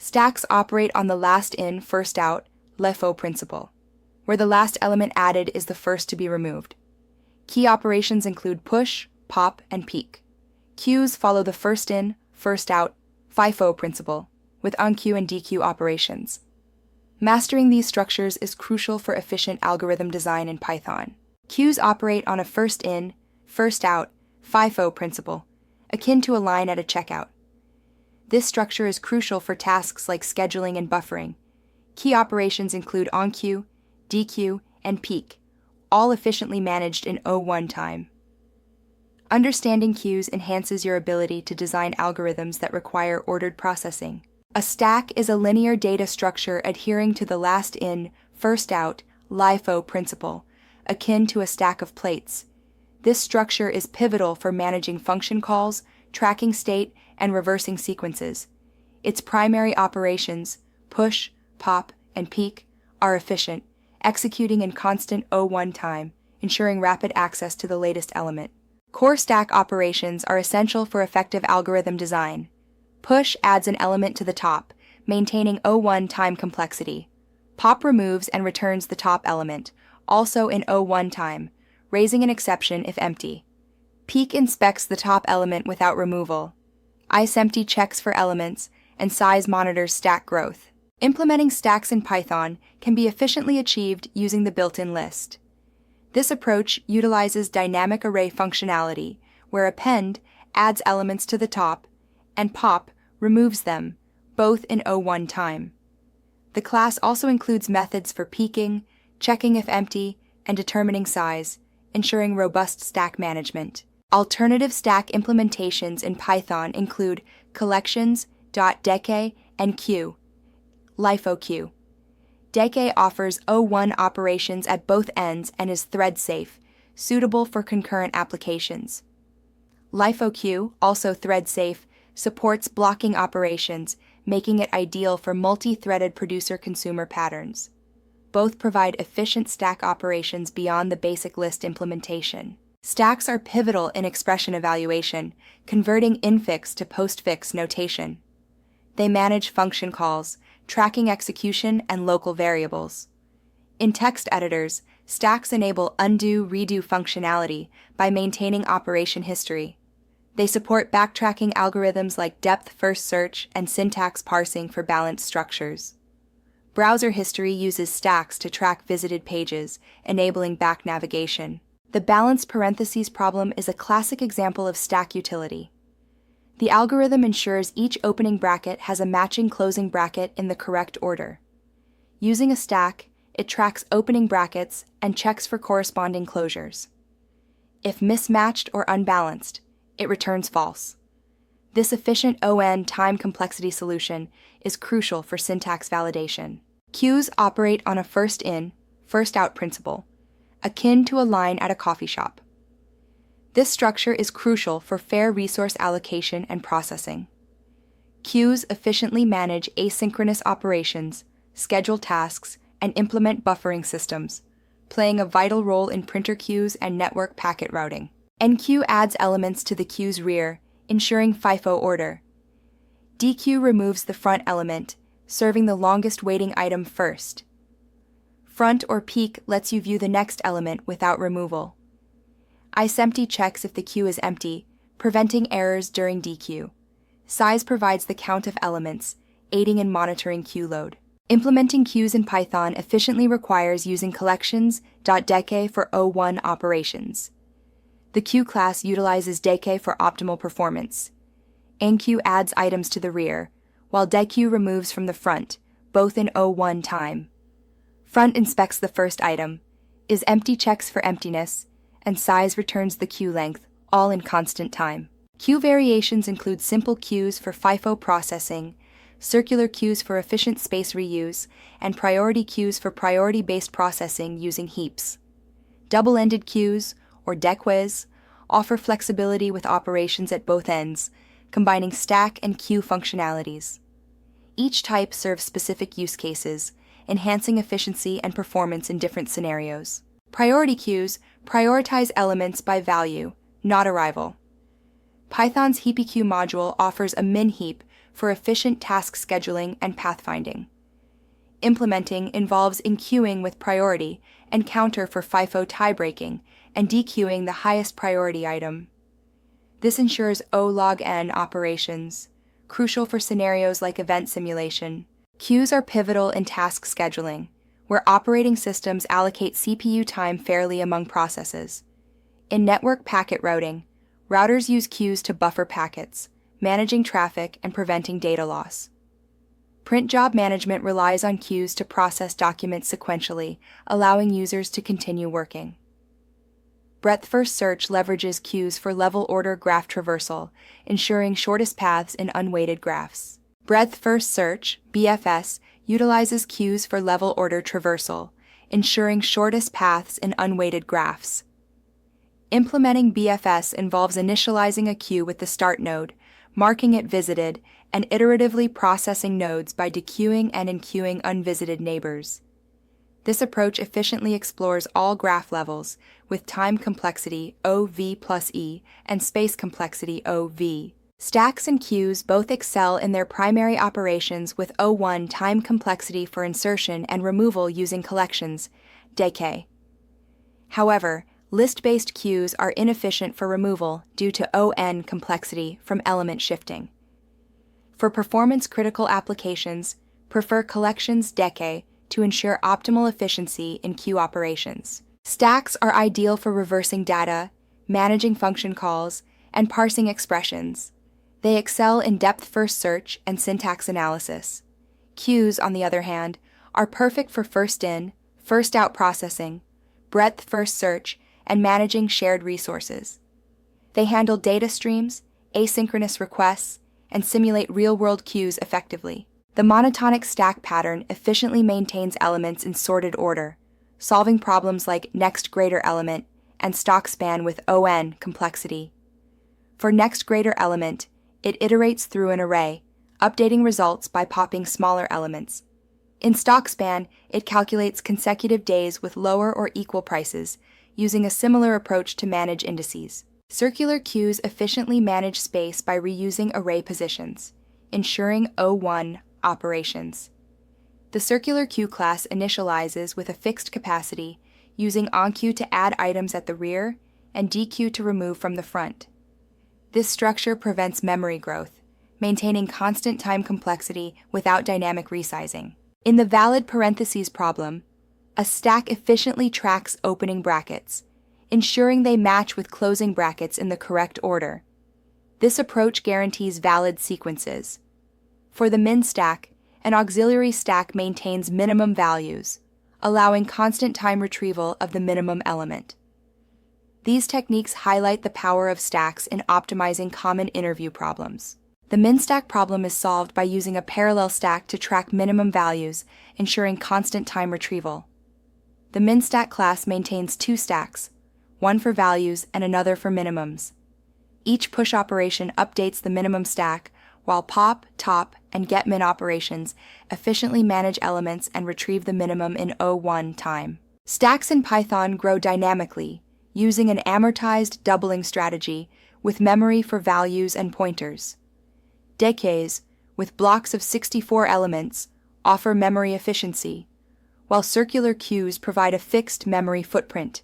Stacks operate on the last in, first out, LIFO principle, where the last element added is the first to be removed. Key operations include push, pop, and peek. Queues follow the first in, first out, FIFO principle, with unqueue and dequeue operations. Mastering these structures is crucial for efficient algorithm design in Python. Queues operate on a first in, first out, FIFO principle, akin to a line at a checkout. This structure is crucial for tasks like scheduling and buffering. Key operations include onqueue, dequeue, and peek, all efficiently managed in O1 time. Understanding queues enhances your ability to design algorithms that require ordered processing. A stack is a linear data structure adhering to the last in, first out, LIFO principle, akin to a stack of plates. This structure is pivotal for managing function calls, tracking state, and reversing sequences. Its primary operations, push, pop, and peek, are efficient, executing in constant O1 time, ensuring rapid access to the latest element. Core stack operations are essential for effective algorithm design. Push adds an element to the top, maintaining O1 time complexity. Pop removes and returns the top element, also in O1 time, raising an exception if empty. Peek inspects the top element without removal. IceEmpty checks for elements, and size monitors stack growth. Implementing stacks in Python can be efficiently achieved using the built-in list. This approach utilizes dynamic array functionality, where append adds elements to the top, and pop removes them, both in O1 time. The class also includes methods for peeking, checking if empty, and determining size, ensuring robust stack management. Alternative stack implementations in Python include collections.decay and queue, LIFO-queue. Decay offers O1 operations at both ends and is thread-safe, suitable for concurrent applications. LIFO-queue, also thread-safe, supports blocking operations, making it ideal for multi-threaded producer-consumer patterns. Both provide efficient stack operations beyond the basic list implementation. Stacks are pivotal in expression evaluation, converting infix to postfix notation. They manage function calls, tracking execution, and local variables. In text editors, stacks enable undo-redo functionality by maintaining operation history. They support backtracking algorithms like depth-first search and syntax parsing for balanced structures. Browser history uses stacks to track visited pages, enabling back navigation. The balanced parentheses problem is a classic example of stack utility. The algorithm ensures each opening bracket has a matching closing bracket in the correct order. Using a stack, it tracks opening brackets and checks for corresponding closures. If mismatched or unbalanced, it returns false. This efficient ON time complexity solution is crucial for syntax validation. Queues operate on a first in, first out principle, akin to a line at a coffee shop. This structure is crucial for fair resource allocation and processing. Queues efficiently manage asynchronous operations, schedule tasks, and implement buffering systems, playing a vital role in printer queues and network packet routing. Enqueue adds elements to the queue's rear, ensuring FIFO order. Dequeue removes the front element, serving the longest waiting item first. Front or peek lets you view the next element without removal. IceEmpty checks if the queue is empty, preventing errors during dequeue. Size provides the count of elements, aiding in monitoring queue load. Implementing queues in Python efficiently requires using collections.decay for O1 operations. The queue class utilizes decay for optimal performance. Enqueue adds items to the rear, while dequeue removes from the front, both in O1 time. Front inspects the first item, is empty checks for emptiness, and size returns the queue length, all in constant time. Queue variations include simple queues for FIFO processing, circular queues for efficient space reuse, and priority queues for priority-based processing using heaps. Double-ended queues, or dequeys, offer flexibility with operations at both ends, combining stack and queue functionalities. Each type serves specific use cases, enhancing efficiency and performance in different scenarios. Priority queues prioritize elements by value, not arrival. Python's HeapyQ module offers a min heap for efficient task scheduling and pathfinding. Implementing involves enqueuing with priority and counter for FIFO tie-breaking and dequeuing the highest priority item. This ensures O log n operations, crucial for scenarios like event simulation. Queues are pivotal in task scheduling, where operating systems allocate CPU time fairly among processes. In network packet routing, routers use queues to buffer packets, managing traffic and preventing data loss. Print job management relies on queues to process documents sequentially, allowing users to continue working. Breadth-first search leverages queues for level-order graph traversal, ensuring shortest paths in unweighted graphs. Breadth-first search, BFS, utilizes queues for level-order traversal, ensuring shortest paths in unweighted graphs. Implementing BFS involves initializing a queue with the start node, marking it visited, and iteratively processing nodes by dequeuing and enqueuing unvisited neighbors. This approach efficiently explores all graph levels, with time complexity OV plus E and space complexity OV. Stacks and queues both excel in their primary operations with O1 time complexity for insertion and removal using collections, decay. However, list-based queues are inefficient for removal due to ON complexity from element shifting. For performance-critical applications, prefer collections decay to ensure optimal efficiency in queue operations. Stacks are ideal for reversing data, managing function calls, and parsing expressions. They excel in depth-first search and syntax analysis. Queues, on the other hand, are perfect for first-in, first-out processing, breadth-first search, and managing shared resources. They handle data streams, asynchronous requests, and simulate real-world queues effectively. The monotonic stack pattern efficiently maintains elements in sorted order, solving problems like next greater element and stock span with ON complexity. For next greater element, it iterates through an array, updating results by popping smaller elements. In stock span, it calculates consecutive days with lower or equal prices, using a similar approach to manage indices. Circular queues efficiently manage space by reusing array positions, ensuring O1 operations. The circular queue class initializes with a fixed capacity, using onQueue to add items at the rear and dqueue to remove from the front. This structure prevents memory growth, maintaining constant time complexity without dynamic resizing. In the valid parentheses problem, a stack efficiently tracks opening brackets, ensuring they match with closing brackets in the correct order. This approach guarantees valid sequences. For the min stack, an auxiliary stack maintains minimum values, allowing constant time retrieval of the minimum element. These techniques highlight the power of stacks in optimizing common interview problems. The min stack problem is solved by using a parallel stack to track minimum values, ensuring constant time retrieval. The min stack class maintains two stacks, one for values and another for minimums. Each push operation updates the minimum stack, while pop, top, and getMin operations efficiently manage elements and retrieve the minimum in O1 time. Stacks in Python grow dynamically, using an amortized doubling strategy with memory for values and pointers. Decays, with blocks of 64 elements, offer memory efficiency, while circular queues provide a fixed memory footprint.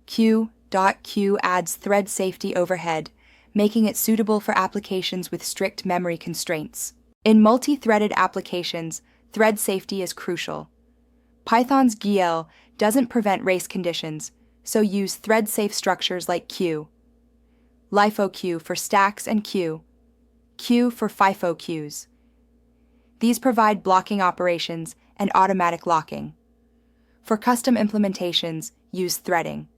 Q.Q adds thread safety overhead, making it suitable for applications with strict memory constraints. In multi-threaded applications, thread safety is crucial. Python's GL doesn't prevent race conditions, so use thread-safe structures like Q. LIFO-Q for stacks and Q. Q for FIFO queues. These provide blocking operations and automatic locking. For custom implementations, use threading.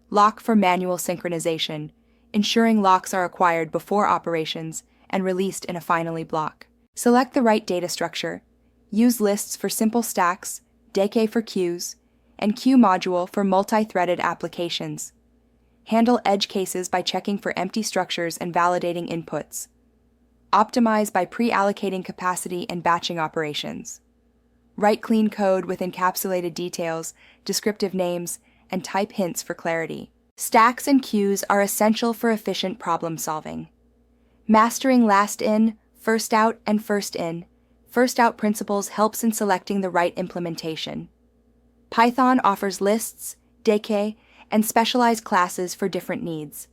Lock for manual synchronization, ensuring locks are acquired before operations and released in a finally block. Select the right data structure. Use lists for simple stacks, decay for queues, and queue module for multi-threaded applications. Handle edge cases by checking for empty structures and validating inputs. Optimize by pre-allocating capacity and batching operations. Write clean code with encapsulated details, descriptive names, and type hints for clarity. Stacks and queues are essential for efficient problem solving. Mastering last in, First out and first in. First out principles helps in selecting the right implementation. Python offers lists, decay, and specialized classes for different needs.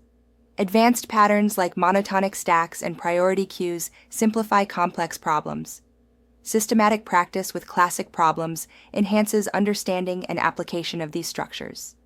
Advanced patterns like monotonic stacks and priority queues simplify complex problems. Systematic practice with classic problems enhances understanding and application of these structures.